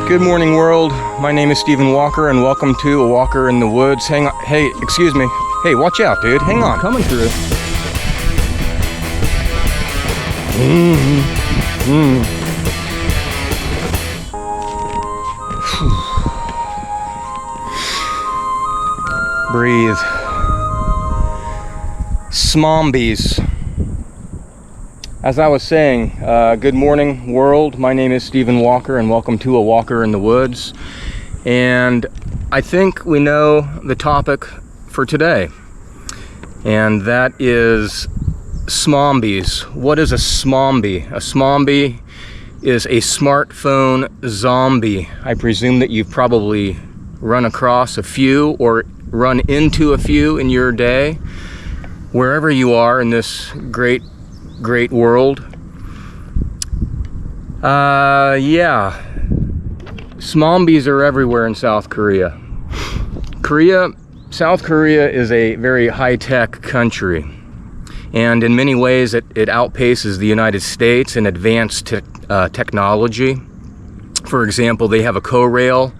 Good morning, world. My name is Stephen Walker, and welcome to A Walker in the Woods. Hang on. Hey, excuse me. Hey, watch out, dude. Hang on. Coming through. Breathe. Smombies. As I was saying, good morning, world. My name is Stephen Walker, and welcome to A Walker in the Woods. And I think we know the topic for today, and that is smombies. What is a smombie? A smombie is a smartphone zombie. I presume that you've probably run across a few or run into a few in your day, wherever you are in this great world. Yeah, smombies are everywhere in South Korea. South Korea is a very high-tech country, and in many ways it outpaces the United States in advanced technology. For example, they have a KO-rail,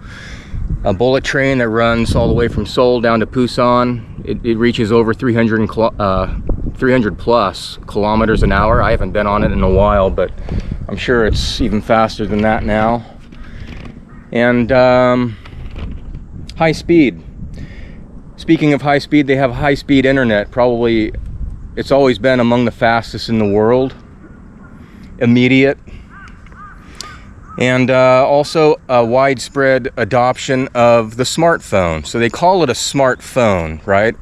a bullet train that runs all the way from Seoul down to Busan. It reaches over 300 plus kilometers an hour. I haven't been on it in a while, but I'm sure it's even faster than that now. And high speed. Speaking of high speed, they have high-speed internet. Probably, it's always been among the fastest in the world. Immediate. And also a widespread adoption of the smartphone. So they call it a smartphone, right?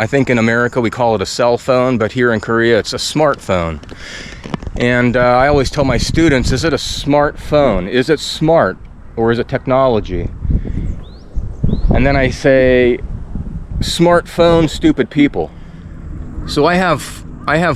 I think in America we call it a cell phone, but here in Korea it's a smartphone. And I always tell my students, is it a smartphone? Is it smart, or is it technology? And then I say, smartphone, stupid people. So I have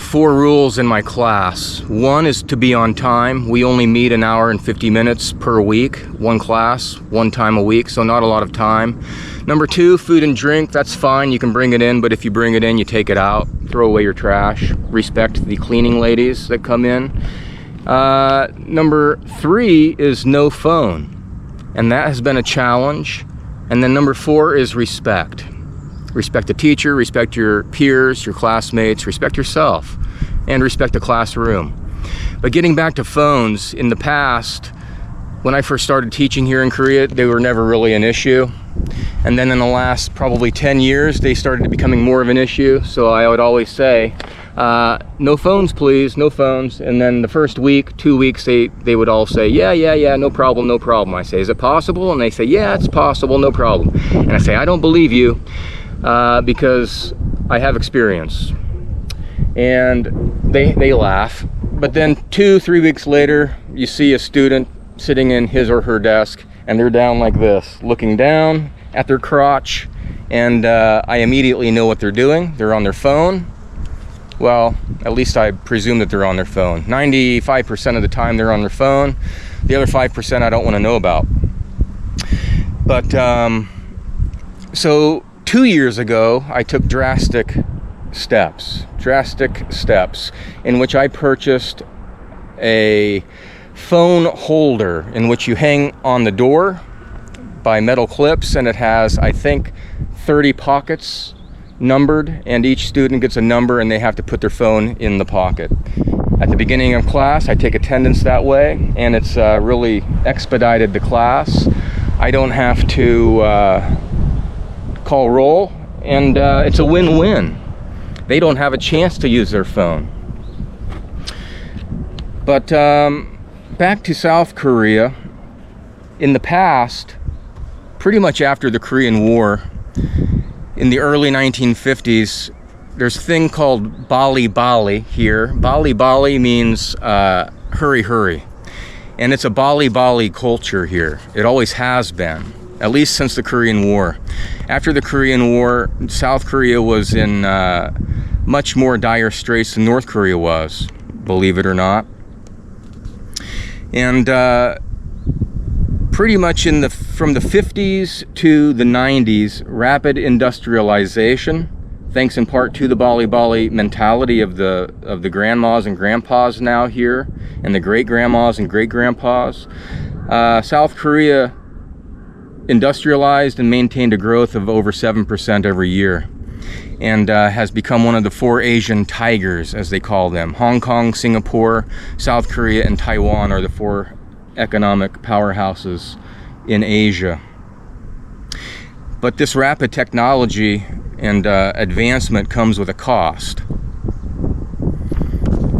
4 rules in my class. One is to be on time. We only meet an hour and 50 minutes per week. One class, one time a week, so not a lot of time. Number 2, food and drink. That's fine, you can bring it in, but if you bring it in, you take it out. Throw away your trash. Respect the cleaning ladies that come in. Number 3 is no phone, and that has been a challenge. And then number 4 is respect. Respect the teacher, respect your peers, your classmates, respect yourself, and respect the classroom. But getting back to phones, in the past, when I first started teaching here in Korea, they were never really an issue. And then in the last probably 10 years, they started becoming more of an issue. So I would always say, no phones, please, no phones. And then the first week, 2 weeks, they would all say, yeah, no problem, no problem. I say, is it possible? And they say, yeah, it's possible, no problem. And I say, I don't believe you. Because I have experience. And they laugh. But then 2-3 weeks later, you see a student sitting in his or her desk, and they're down like this, looking down at their crotch, and I immediately know what they're doing. They're on their phone. Well, at least I presume that they're on their phone. 95% of the time they're on their phone. The other 5% I don't want to know about. But so 2 years ago, I took drastic steps in which I purchased a phone holder in which you hang on the door by metal clips, and it has, I think, 30 pockets numbered, and each student gets a number and they have to put their phone in the pocket. At the beginning of class, I take attendance that way, and it's really expedited the class. I don't have to call roll, and it's a win-win. They don't have a chance to use their phone. But back to South Korea, in the past, pretty much after the Korean War, in the early 1950s, there's a thing called bali bali here. Bali bali means hurry hurry, and it's a bali bali culture here. It always has been, at least since the Korean War. After the Korean War, South Korea was in much more dire straits than North Korea was, believe it or not. And pretty much from the 50s to the 90s, rapid industrialization, thanks in part to the Bali Bali mentality of the grandmas and grandpas now here, and the great grandmas and great grandpas. South Korea industrialized and maintained a growth of over 7% every year, and has become one of the 4 Asian tigers, as they call them. Hong Kong, Singapore, South Korea, and Taiwan are the 4 economic powerhouses in Asia. But this rapid technology and advancement comes with a cost.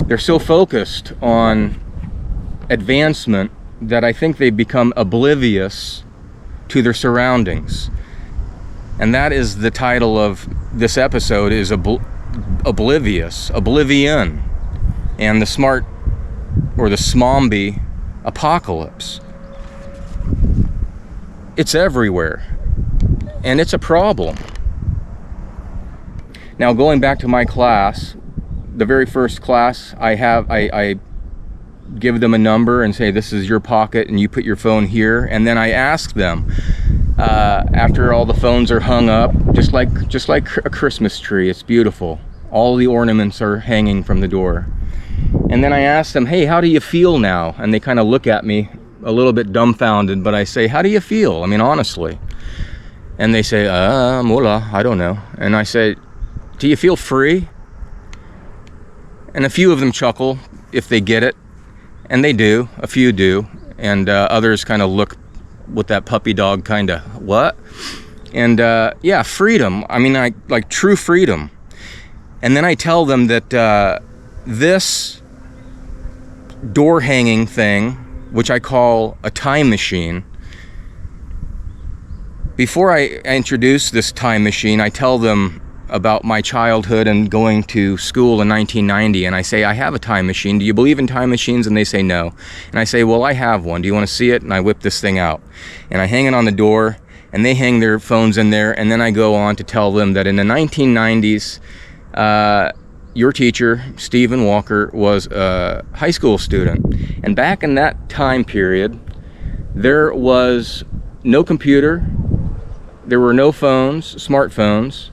They're so focused on advancement that I think they've become oblivious to their surroundings. And that is the title of this episode, is Oblivious, Oblivion, and the Smombie Apocalypse. It's everywhere, and it's a problem. Now, going back to my class, the very first class I give them a number and say, this is your pocket and you put your phone here, and then I ask them, after all the phones are hung up, just like a Christmas tree, it's beautiful, all the ornaments are hanging from the door, and then I ask them, hey, how do you feel now? And they kind of look at me a little bit dumbfounded, but I say, how do you feel? I mean, honestly. And they say, mula, I don't know. And I say, do you feel free? And a few of them chuckle if they get it, and they do, a few do, and others kind of look with that puppy dog kind of, what? And yeah, freedom, I mean, like true freedom. And then I tell them that this door hanging thing, which I call a time machine, before I introduce this time machine, I tell them about my childhood and going to school in 1990, and I say, I have a time machine. Do you believe in time machines? And they say no. And I say, well, I have one. Do you want to see it? And I whip this thing out, and I hang it on the door, and they hang their phones in there, and then I go on to tell them that in the 1990s, your teacher, Stephen Walker, was a high school student. And back in that time period, there was no computer, there were no phones, smartphones.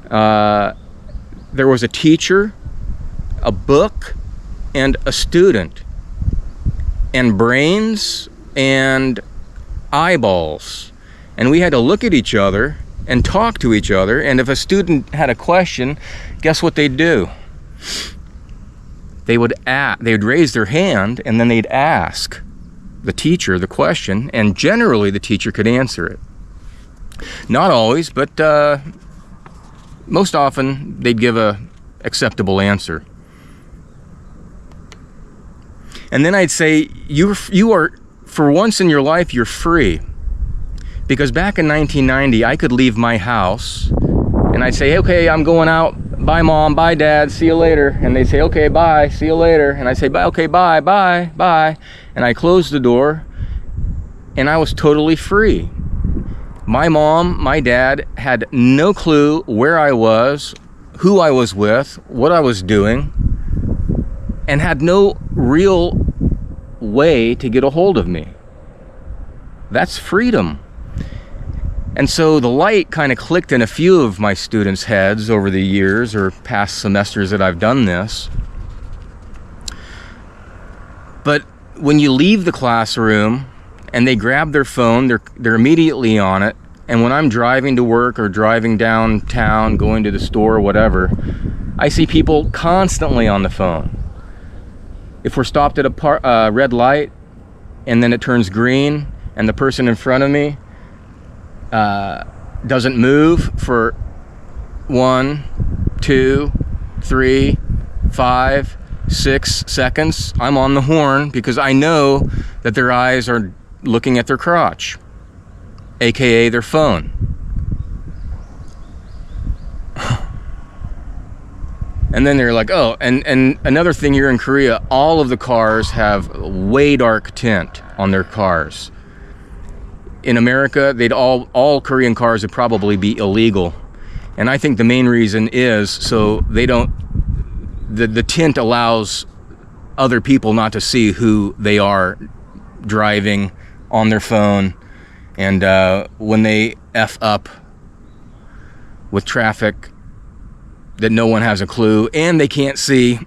There was a teacher, a book, and a student, and brains and eyeballs. And we had to look at each other and talk to each other, and if a student had a question, guess what they'd do? They would raise their hand, and then they'd ask the teacher the question, and generally the teacher could answer it. Not always, but most often they'd give a acceptable answer. And then I'd say, you are, for once in your life, you're free. Because back in 1990, I could leave my house and I'd say, okay, I'm going out. Bye, Mom. Bye, Dad. See you later. And they'd say, okay, bye. See you later. And I'd say, bye, okay, bye, bye, bye. And I closed the door and I was totally free. My mom, my dad had no clue where I was, who I was with, what I was doing, and had no real way to get a hold of me. That's freedom. And so the light kind of clicked in a few of my students' heads over the years or past semesters that I've done this. But when you leave the classroom and they grab their phone, they're immediately on it. And when I'm driving to work or driving downtown, going to the store or whatever, I see people constantly on the phone. If we're stopped at a red light and then it turns green and the person in front of me doesn't move for 1, 2, 3, 5, 6 seconds, I'm on the horn because I know that their eyes are looking at their crotch, aka their phone. And then they're like, oh, and another thing here in Korea, all of the cars have way dark tint on their cars. In America, all Korean cars would probably be illegal. And I think the main reason is so they don't, the tint allows other people not to see who they are driving on their phone. And when they F up with traffic that no one has a clue, and they can't see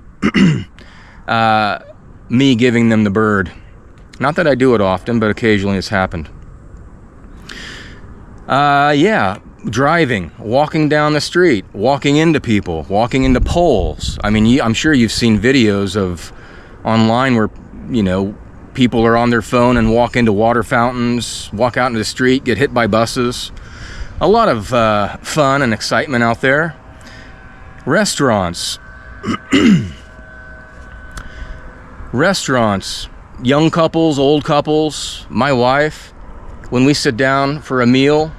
me giving them the bird. Not that I do it often, but occasionally it's happened. Yeah, driving, walking down the street, walking into people, walking into poles. I mean, I'm sure you've seen videos of online where, you know, people are on their phone and walk into water fountains, walk out into the street, get hit by buses. A lot of fun and excitement out there. Restaurants. Restaurants. Young couples, old couples, my wife. When we sit down for a meal,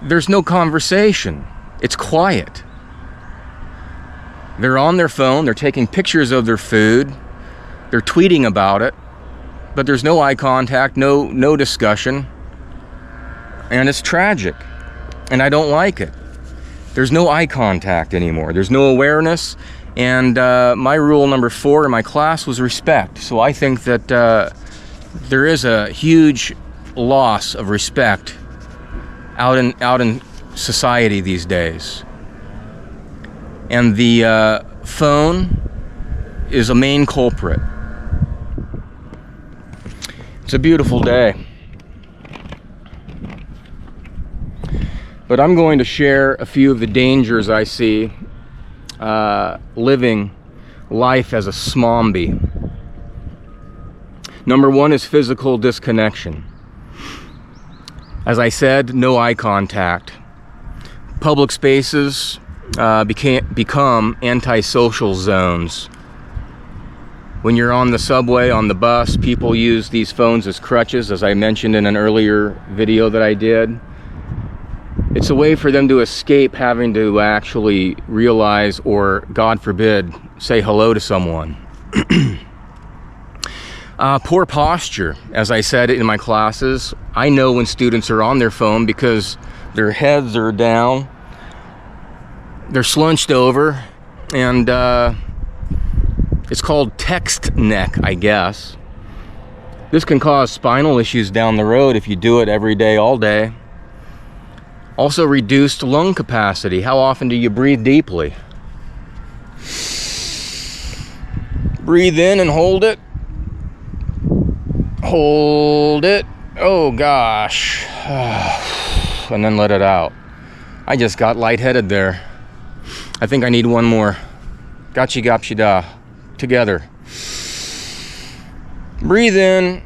there's no conversation. It's quiet. They're on their phone, they're taking pictures of their food, they're tweeting about it, but there's no eye contact, no discussion, and it's tragic, and I don't like it. There's no eye contact anymore, there's no awareness, and my rule number 4 in my class was respect. So I think that there is a huge loss of respect out in society these days. And the phone is a main culprit. It's a beautiful day. But I'm going to share a few of the dangers I see living life as a Smombie. Number 1 is physical disconnection. As I said, no eye contact. Public spaces become antisocial zones. When you're on the subway, on the bus, people use these phones as crutches, as I mentioned in an earlier video that I did. It's a way for them to escape having to actually realize, or God forbid, say hello to someone. Poor posture. As I said in my classes, I know when students are on their phone because their heads are down, they're slunched over, and it's called text neck, I guess. This can cause spinal issues down the road if you do it every day, all day. Also, reduced lung capacity. How often do you breathe deeply? Breathe in and hold it. Hold it. Oh gosh. And then let it out. I just got lightheaded there. I think I need one more. Gotchi gopshi da. Together. Breathe in.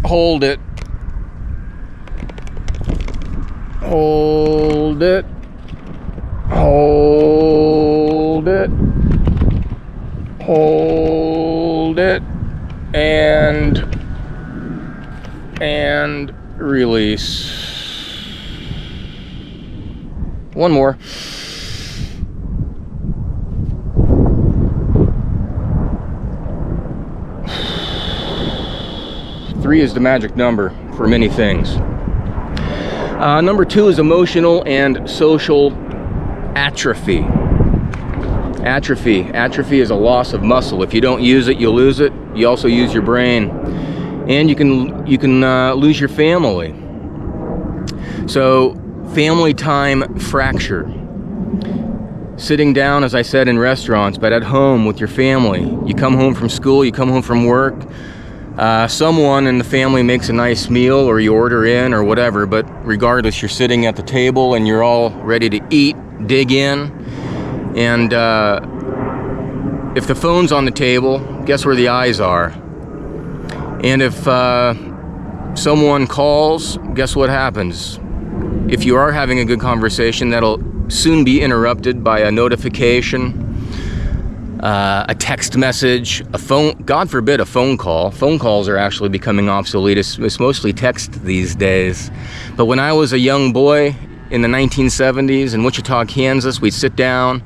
Hold it. Hold it. Hold it. Hold it. And release. One more. Three is the magic number for many things. Number 2 is emotional and social atrophy. Atrophy is a loss of muscle. If you don't use it, you'll lose it. You also use your brain, and you can lose your family. So, family time fracture. Sitting down, as I said, in restaurants, but at home with your family. You come home from school, you come home from work. Someone in the family makes a nice meal, or you order in, or whatever, but regardless, you're sitting at the table and you're all ready to eat, dig in, and if the phone's on the table, guess where the eyes are? And if someone calls, guess what happens? If you are having a good conversation, that'll soon be interrupted by a notification, a text message, a phone, God forbid a phone call. Phone calls are actually becoming obsolete. It's mostly text these days. But when I was a young boy in the 1970s in Wichita, Kansas, we'd sit down.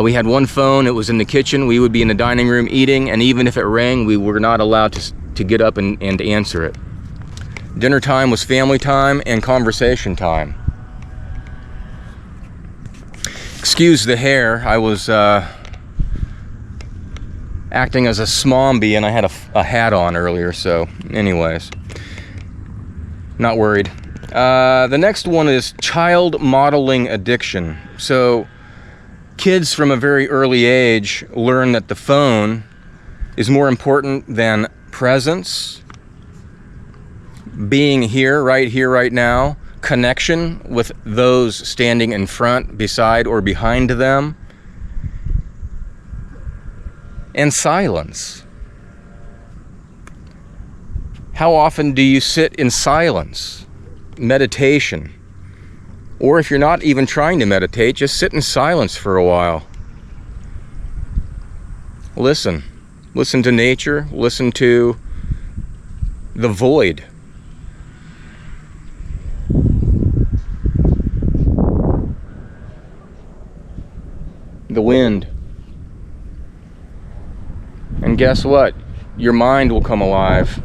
We had one phone, it was in the kitchen. We would be in the dining room eating, and even if it rang, we were not allowed to get up and answer it. Dinner time was family time and conversation time. Excuse the hair, I was acting as a Smombie, and I had a hat on earlier, so anyways, not worried. The next one is child modeling addiction. So kids from a very early age learn that the phone is more important than presence, being here, right now, connection with those standing in front, beside, or behind them, and silence. How often do you sit in silence? Meditation. Or if you're not even trying to meditate, just sit in silence for a while. Listen. Listen to nature. Listen to the void. The wind. And guess what? Your mind will come alive.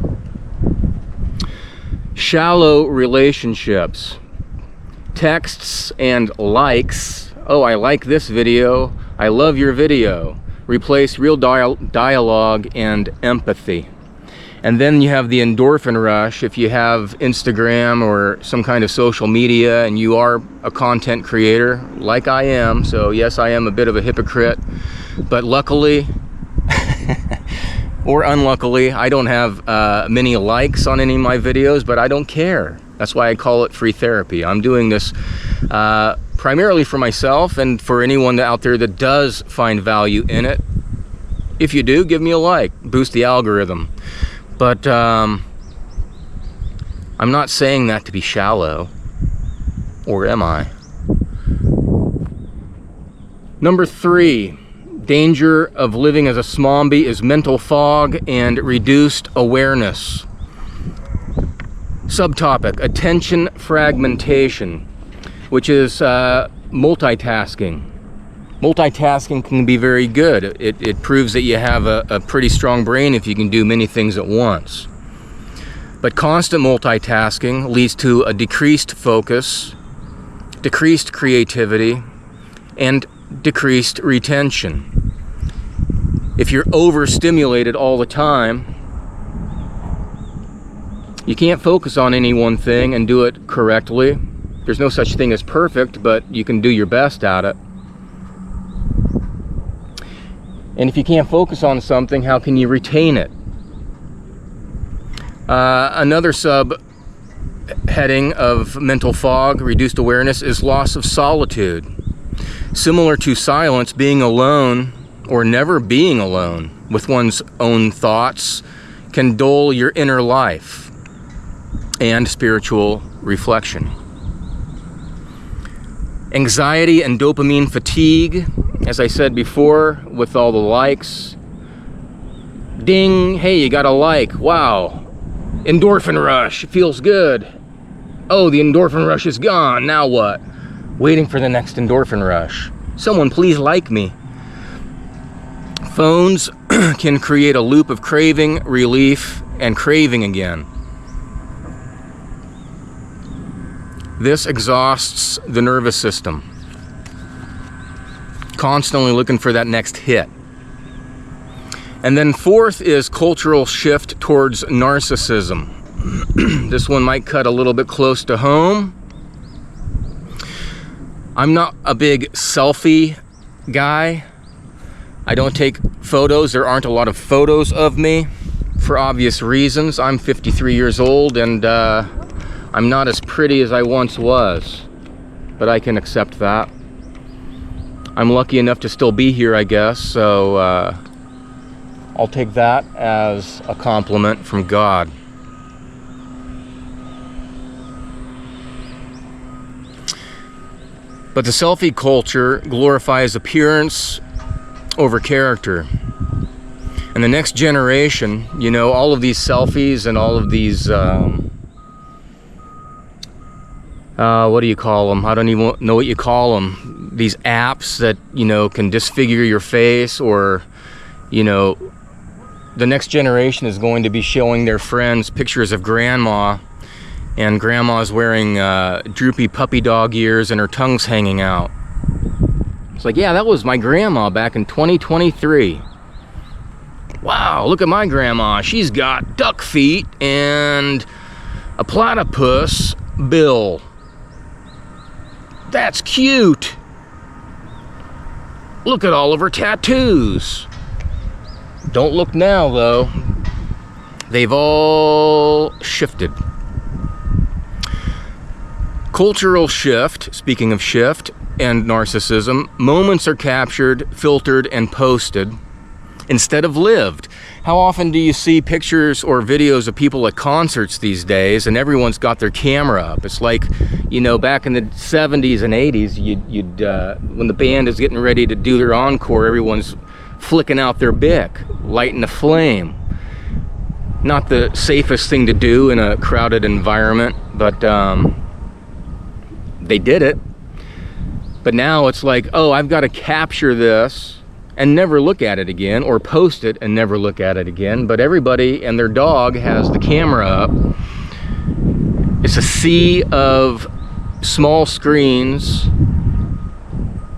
Shallow relationships. Texts and likes. Oh, I like this video. I love your video. Replace real dialogue and empathy. And then you have the endorphin rush. If you have Instagram or some kind of social media and you are a content creator, like I am, so yes, I am a bit of a hypocrite, but luckily or unluckily, I don't have many likes on any of my videos, but I don't care. That's why I call it free therapy. I'm doing this primarily for myself and for anyone out there that does find value in it. If you do, give me a like, boost the algorithm. But I'm not saying that to be shallow, or am I? Number 3, danger of living as a Smombie is mental fog and reduced awareness. Subtopic, attention fragmentation, which is multitasking. Multitasking can be very good. It proves that you have a pretty strong brain if you can do many things at once. But constant multitasking leads to a decreased focus, decreased creativity, and decreased retention. If you're overstimulated all the time, you can't focus on any one thing and do it correctly. There's no such thing as perfect, but you can do your best at it. And if you can't focus on something, how can you retain it? Another sub-heading of mental fog, reduced awareness, is loss of solitude. Similar to silence, being alone, or never being alone with one's own thoughts, can dull your inner life and spiritual reflection. Anxiety and dopamine fatigue, as I said before, with all the likes. Ding, hey, you got a like, wow. Endorphin rush, feels good. Oh, the endorphin rush is gone, now what? Waiting for the next endorphin rush. Someone please like me. Phones can create a loop of craving, relief, and craving again. This exhausts the nervous system. Constantly looking for that next hit. And then 4th is cultural shift towards narcissism. This one might cut a little bit close to home. I'm not a big selfie guy. I don't take photos. There aren't a lot of photos of me for obvious reasons. I'm 53 years old and I'm not as pretty as I once was, but I can accept that. I'm lucky enough to still be here, I guess, so I'll take that as a compliment from God. But the selfie culture glorifies appearance over character. And the next generation, you know, all of these selfies and all of these, what do you call them? I don't even know what you call them. These apps that, you know, can disfigure your face, or, you know, the next generation is going to be showing their friends pictures of grandma, and grandma's wearing droopy puppy dog ears and her tongue's hanging out. It's like, yeah, that was my grandma back in 2023. Wow, look at my grandma. She's got duck feet and a platypus bill. That's cute. Look at all of her tattoos. Don't look now, though. They've all shifted. Cultural shift, speaking of shift and narcissism, moments are captured, filtered, and posted instead of lived. How often do you see pictures or videos of people at concerts these days and everyone's got their camera up? It's like, you know, back in the 70s and 80s, when the band is getting ready to do their encore, everyone's flicking out their Bic, lighting a flame. Not the safest thing to do in a crowded environment, but they did it. But now it's like, oh, I've got to capture this and never look at it again, or post it and never look at it again. But everybody and their dog has the camera up. It's a sea of small screens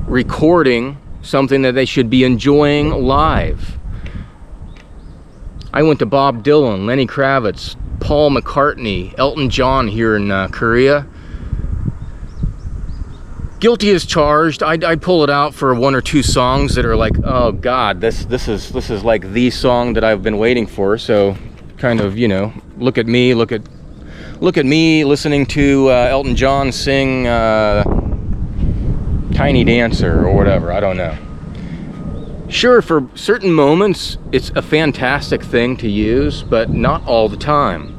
recording something that they should be enjoying live. I went to Bob Dylan, Lenny Kravitz, Paul McCartney, Elton John here in Korea. Guilty as charged. I'd pull it out for one or two songs that are like, oh God, this is like the song that I've been waiting for. So, kind of, you know, look at me listening to Elton John sing Tiny Dancer or whatever. I don't know. Sure, for certain moments, it's a fantastic thing to use, but not all the time.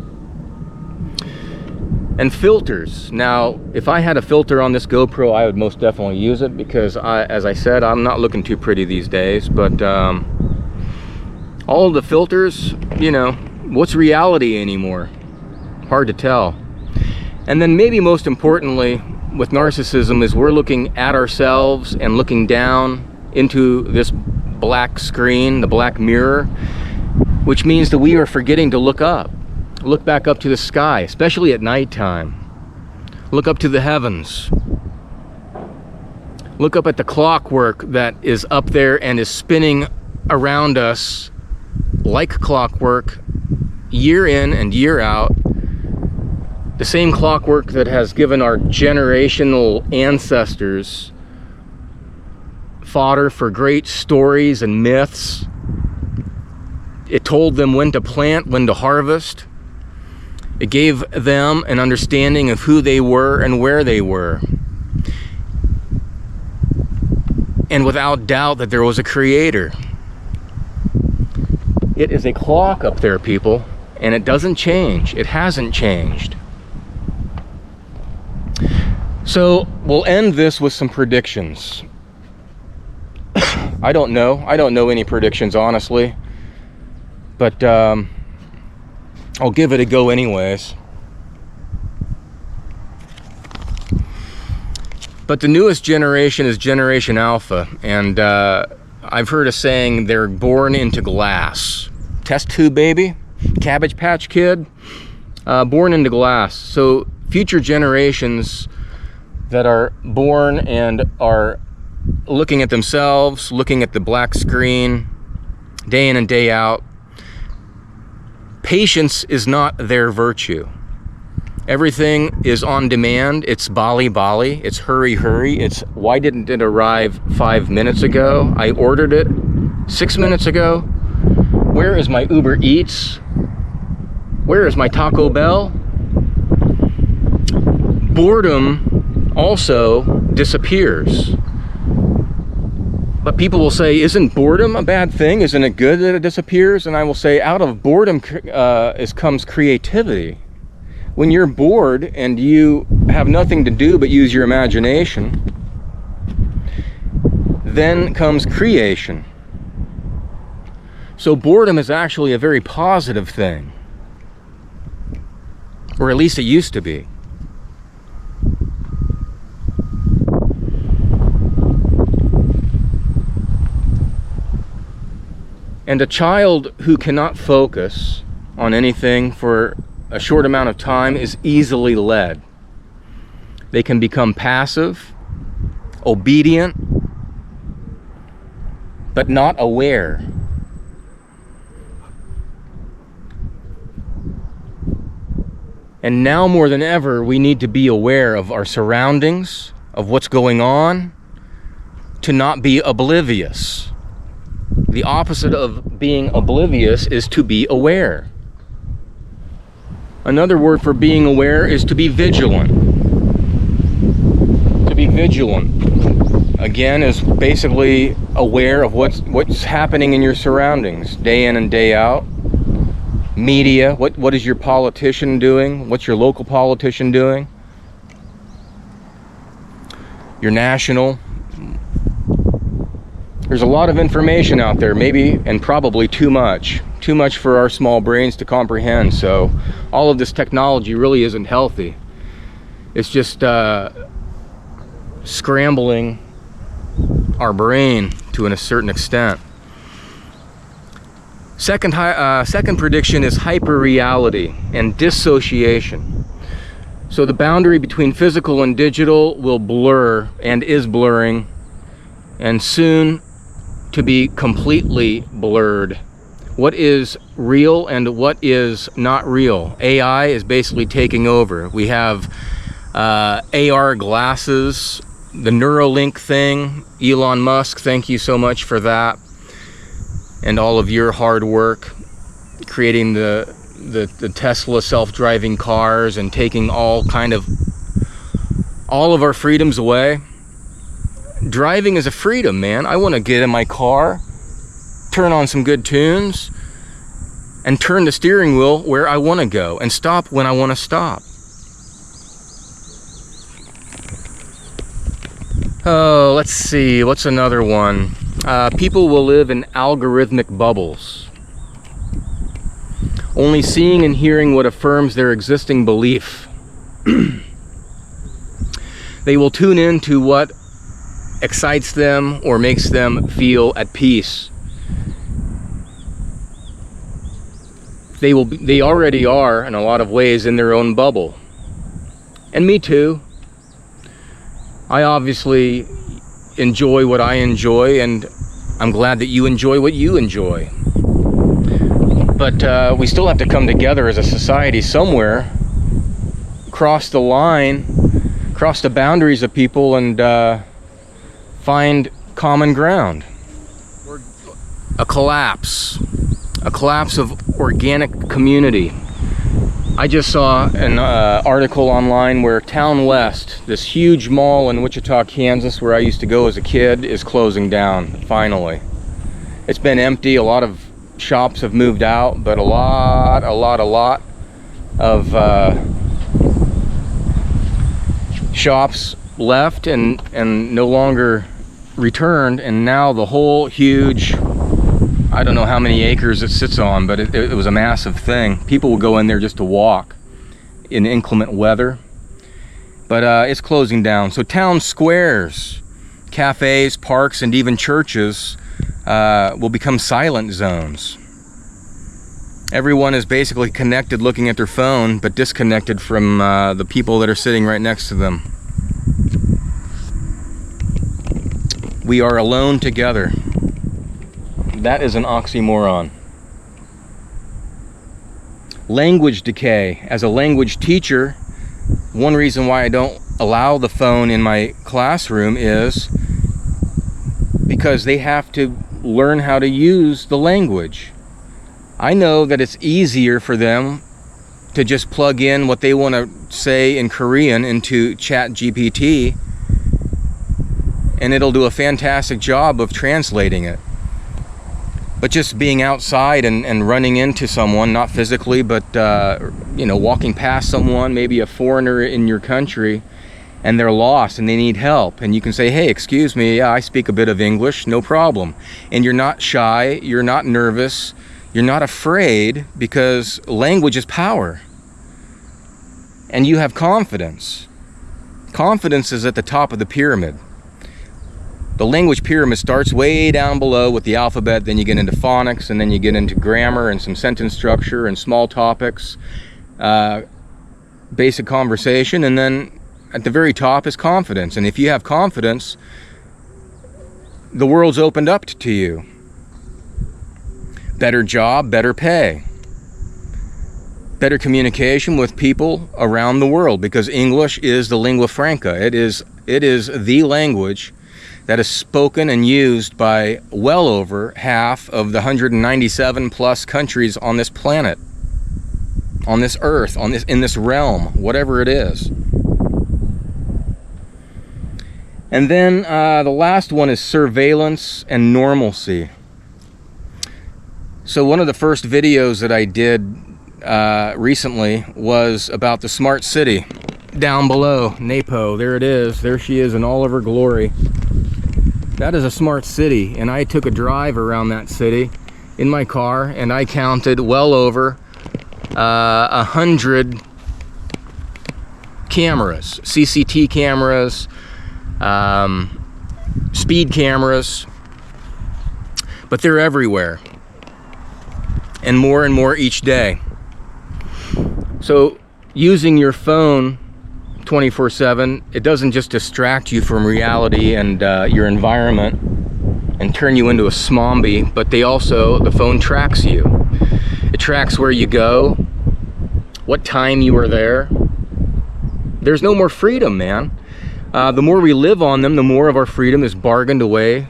And filters. Now, if I had a filter on this GoPro, I would most definitely use it because, as I said, I'm not looking too pretty these days. But all of the filters, you know, what's reality anymore? Hard to tell. And then maybe most importantly, with narcissism, is we're looking at ourselves and looking down into this black screen, the black mirror, which means that we are forgetting to look up. Look back up to the sky, especially at nighttime. Look up to the heavens. Look up at the clockwork that is up there and is spinning around us like clockwork, year in and year out. The same clockwork that has given our generational ancestors fodder for great stories and myths. It told them when to plant, when to harvest. It gave them an understanding of who they were and where they were. And without doubt that there was a creator. It is a clock up there, people, and it doesn't change. It hasn't changed. So we'll end this with some predictions. I don't know any predictions, honestly, but I'll give it a go anyways. But the newest generation is Generation Alpha, and I've heard a saying they're born into glass. Test tube baby, Cabbage Patch Kid, born into glass. So future generations that are born and are looking at themselves, looking at the black screen, day in and day out, patience is not their virtue. Everything is on demand. It's bali, it's hurry, it's why didn't it arrive 5 minutes ago? I ordered it 6 minutes ago. Where is my Uber Eats? Where is my Taco Bell? Boredom also disappears. But people will say, isn't boredom a bad thing? Isn't it good that it disappears? And I will say, out of boredom comes creativity. When you're bored and you have nothing to do but use your imagination, then comes creation. So boredom is actually a very positive thing. Or at least it used to be. And a child who cannot focus on anything for a short amount of time is easily led. They can become passive, obedient, but not aware. And now more than ever, we need to be aware of our surroundings, of what's going on, to not be oblivious. The opposite of being oblivious is to be aware. Another word for being aware is to be vigilant. To be vigilant, again, is basically aware of what's happening in your surroundings, day in and day out. Media, what is your politician doing? What's your local politician doing? Your national. There's a lot of information out there, maybe and probably too much for our small brains to comprehend. So all of this technology really isn't healthy. It's just scrambling our brain to a certain extent. Second prediction is hyperreality and dissociation. So the boundary between physical and digital will blur and is blurring, and soon to be completely blurred. What is real and what is not real? AI is basically taking over. We have AR glasses, the Neuralink thing. Elon Musk, thank you so much for that, and all of your hard work creating the Tesla self-driving cars and taking all of our freedoms away. Driving is a freedom, man. I want to get in my car, turn on some good tunes, and turn the steering wheel where I want to go and stop when I want to stop. Oh, let's see, what's another one? People will live in algorithmic bubbles, only seeing and hearing what affirms their existing belief. They will tune in to what excites them or makes them feel at peace. They already are, in a lot of ways, in their own bubble. And me too. I obviously enjoy what I enjoy, and I'm glad that you enjoy what you enjoy. But we still have to come together as a society somewhere, cross the line, cross the boundaries of people, and find common ground. A collapse of organic community. I just saw an article online where Town West, this huge mall in Wichita, Kansas, where I used to go as a kid, is closing down, finally. It's been empty. A lot of shops have moved out, but a lot of shops left and no longer returned, and now the whole huge, I don't know how many acres it sits on, but it was a massive thing. People will go in there just to walk in inclement weather. But it's closing down. So town squares, cafes, parks, and even churches will become silent zones. Everyone is basically connected looking at their phone, but disconnected from the people that are sitting right next to them. We are alone together. That is an oxymoron. Language decay. As a language teacher, one reason why I don't allow the phone in my classroom is because they have to learn how to use the language. I know that it's easier for them to just plug in what they want to say in Korean into ChatGPT, and it'll do a fantastic job of translating it. But just being outside and running into someone, not physically, but walking past someone, maybe a foreigner in your country, and they're lost and they need help, and you can say, hey, excuse me, I speak a bit of English, no problem. And you're not shy, you're not nervous, you're not afraid, because language is power. And you have confidence. Confidence is at the top of the pyramid. The language pyramid starts way down below with the alphabet, then you get into phonics, and then you get into grammar and some sentence structure and small topics, basic conversation, and then at the very top is confidence. And if you have confidence, the world's opened up to you. Better job, better pay. Better communication with people around the world, because English is the lingua franca. It is the language that is spoken and used by well over half of the 197 plus countries on this planet, on this earth, in this realm, whatever it is. And then the last one is surveillance and normalcy. So one of the first videos that I did recently was about the smart city down below, Napo. There it is. There she is in all of her glory. That is a smart city, and I took a drive around that city in my car, and I counted well over 100 cameras, CCT cameras, speed cameras, but they're everywhere, and more each day. So using your phone 24/7, it doesn't just distract you from reality and your environment and turn you into a Smombie, but the phone tracks you. It tracks where you go, what time you were there. There's no more freedom, man. The more we live on them, the more of our freedom is bargained away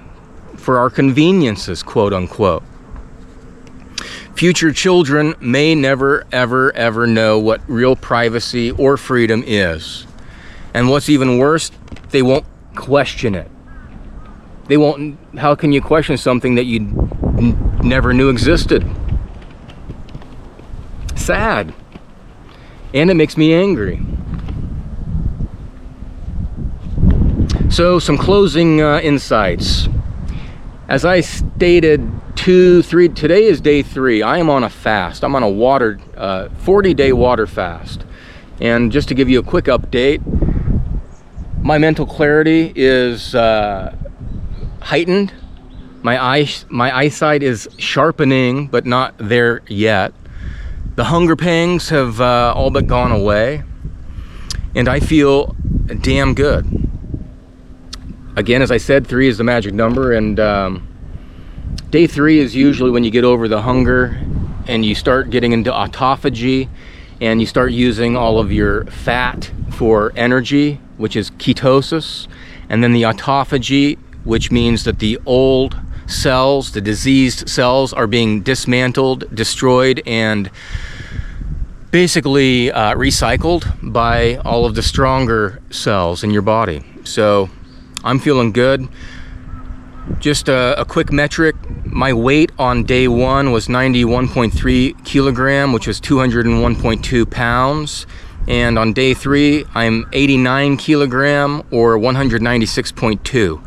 for our conveniences, quote unquote. Future children may never, ever know what real privacy or freedom is. And what's even worse, they won't question it. They won't. How can you question something that you never knew existed? Sad. And it makes me angry. So some closing insights. As I stated, today is day 3. I am on a fast. I'm on a 40-day water fast. And just to give you a quick update, my mental clarity is heightened. My eyesight is sharpening, but not there yet. The hunger pangs have all but gone away. And I feel damn good. Again, as I said, 3 is the magic number, and day 3 is usually when you get over the hunger and you start getting into autophagy, and you start using all of your fat for energy, which is ketosis, and then the autophagy, which means that the old cells, the diseased cells, are being dismantled, destroyed, and basically recycled by all of the stronger cells in your body. So I'm feeling good. Just a quick metric, my weight on day 1 was 91.3 kilogram, which was 201.2 pounds. And on day 3, I'm 89 kilogram, or 196.2.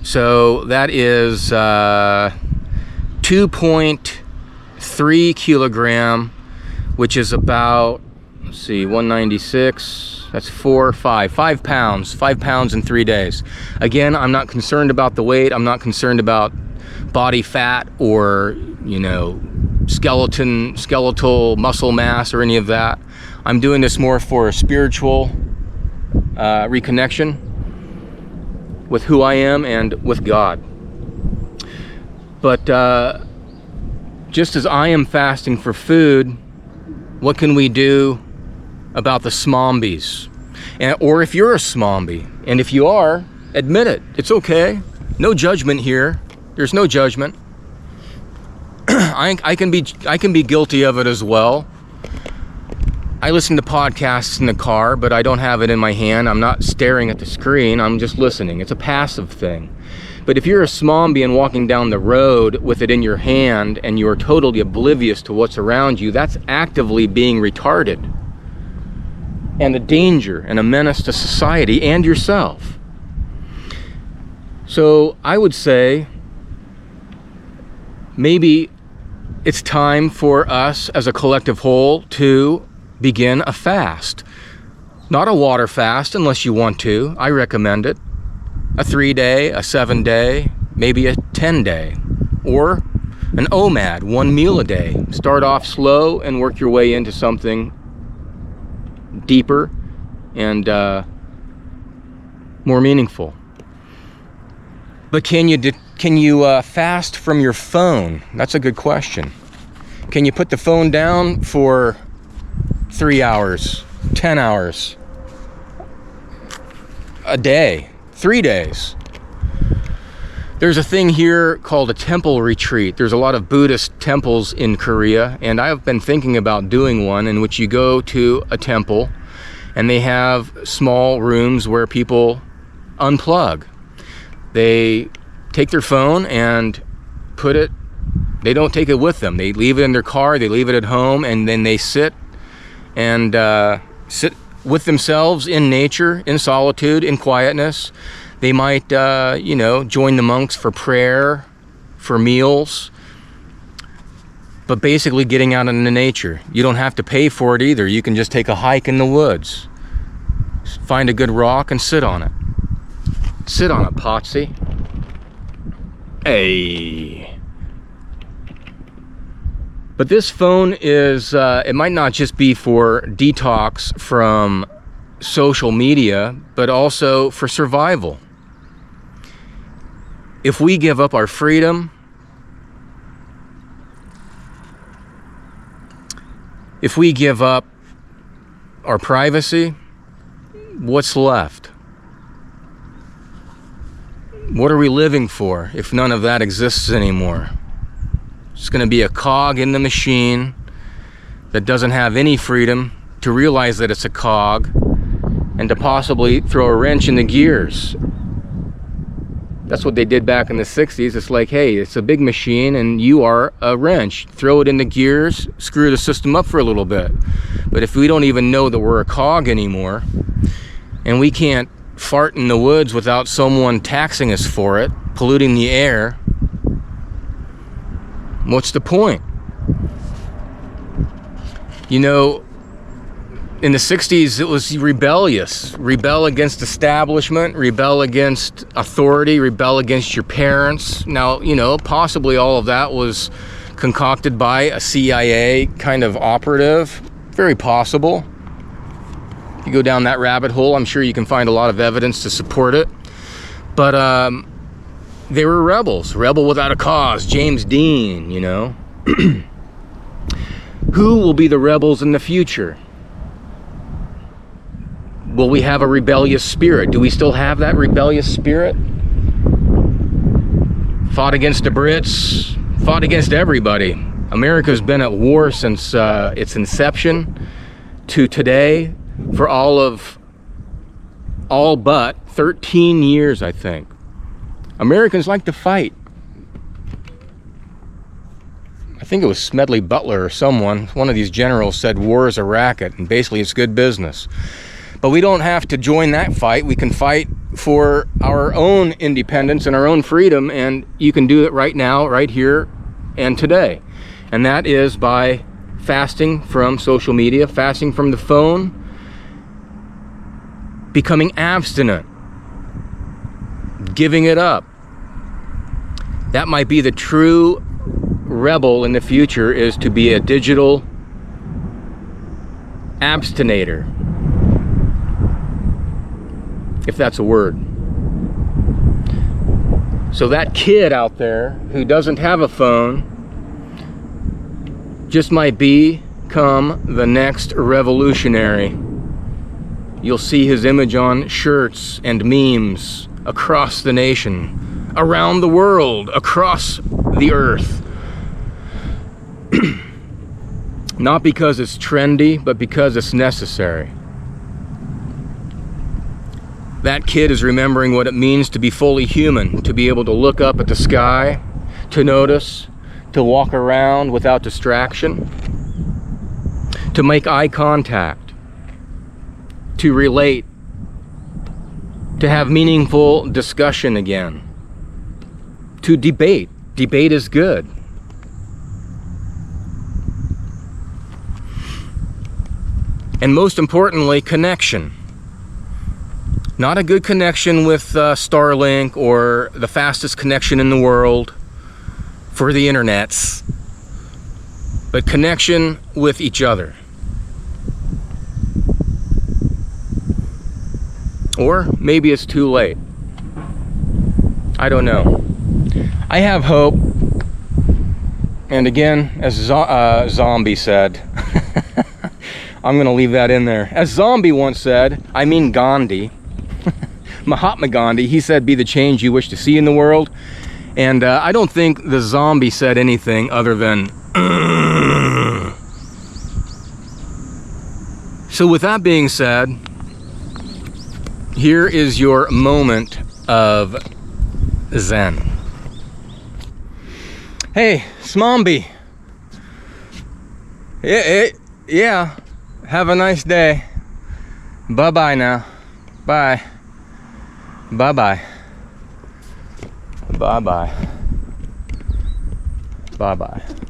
So that is 2.3 kilogram, which is about, let's see, 196. That's 5 pounds. 5 pounds in 3 days. Again, I'm not concerned about the weight. I'm not concerned about body fat or, skeletal muscle mass or any of that. I'm doing this more for a spiritual reconnection with who I am and with God. But just as I am fasting for food, what can we do about the Smombies? Or if you're a Smombie, and if you are, admit it. It's okay. No judgment here. There's no judgment. I can be guilty of it as well. I listen to podcasts in the car, but I don't have it in my hand. I'm not staring at the screen. I'm just listening. It's a passive thing. But if you're a Smombie and walking down the road with it in your hand and you're totally oblivious to what's around you, that's actively being retarded, and a danger and a menace to society and yourself. So I would say maybe it's time for us as a collective whole to begin a fast. Not a water fast unless you want to. I recommend it. A 3-day, a 7-day, maybe a 10-day, or an OMAD, 1 meal a day. Start off slow and work your way into something deeper and more meaningful. But can you fast from your phone? That's a good question. Can you put the phone down for 3 hours, 10 hours, a day, 3 days? There's a thing here called a temple retreat. There's a lot of Buddhist temples in Korea, and I've been thinking about doing one in which you go to a temple and they have small rooms where people unplug. They take their phone and they don't take it with them. They leave it in their car, they leave it at home, and then they sit with themselves in nature, in solitude, in quietness. They might, join the monks for prayer, for meals, but basically getting out into nature. You don't have to pay for it either. You can just take a hike in the woods. Find a good rock and sit on it. Sit on it, Potsy. Hey. But this phone is, it might not just be for detox from social media, but also for survival. If we give up our freedom, if we give up our privacy, what's left? What are we living for if none of that exists anymore? It's going to be a cog in the machine that doesn't have any freedom to realize that it's a cog and to possibly throw a wrench in the gears. That's what they did back in the 60s. It's like, hey, it's a big machine and you are a wrench. Throw it in the gears, screw the system up for a little bit. But if we don't even know that we're a cog anymore, and we can't fart in the woods without someone taxing us for it, polluting the air, what's the point? You know, in the 60s, it was rebellious. Rebel against establishment, rebel against authority, rebel against your parents. Now, possibly all of that was concocted by a CIA kind of operative. Very possible. If you go down that rabbit hole, I'm sure you can find a lot of evidence to support it. But they were rebels. Rebel without a cause. James Dean, Who will be the rebels in the future? Will we have a rebellious spirit? Do we still have that rebellious spirit? Fought against the Brits, fought against everybody. America's been at war since its inception to today for all but 13 years, I think. Americans like to fight. I think it was Smedley Butler or someone, one of these generals said war is a racket and basically it's good business. But we don't have to join that fight. We can fight for our own independence and our own freedom, and you can do it right now, right here and today. And that is by fasting from social media, fasting from the phone, becoming abstinent, giving it up. That might be the true rebel in the future, is to be a digital abstinator. If that's a word. So that kid out there who doesn't have a phone just might become the next revolutionary. You'll see his image on shirts and memes across the nation, around the world, across the earth. Not because it's trendy, but because it's necessary. That kid is remembering what it means to be fully human, to be able to look up at the sky, to notice, to walk around without distraction, to make eye contact, to relate, to have meaningful discussion again, to debate. Debate is good. And most importantly, connection. Not a good connection with Starlink or the fastest connection in the world for the internets, but connection with each other. Or maybe it's too late. I don't know. I have hope. And again, as Zombie said, I'm going to leave that in there. As Zombie once said, I mean Gandhi, Mahatma Gandhi, he said, be the change you wish to see in the world. And I don't think the zombie said anything other than So with that being said, here is your moment of Zen. Hey, Smombie. Yeah. Have a nice day. Bye-bye now. Bye. Bye-bye. Bye-bye. Bye-bye.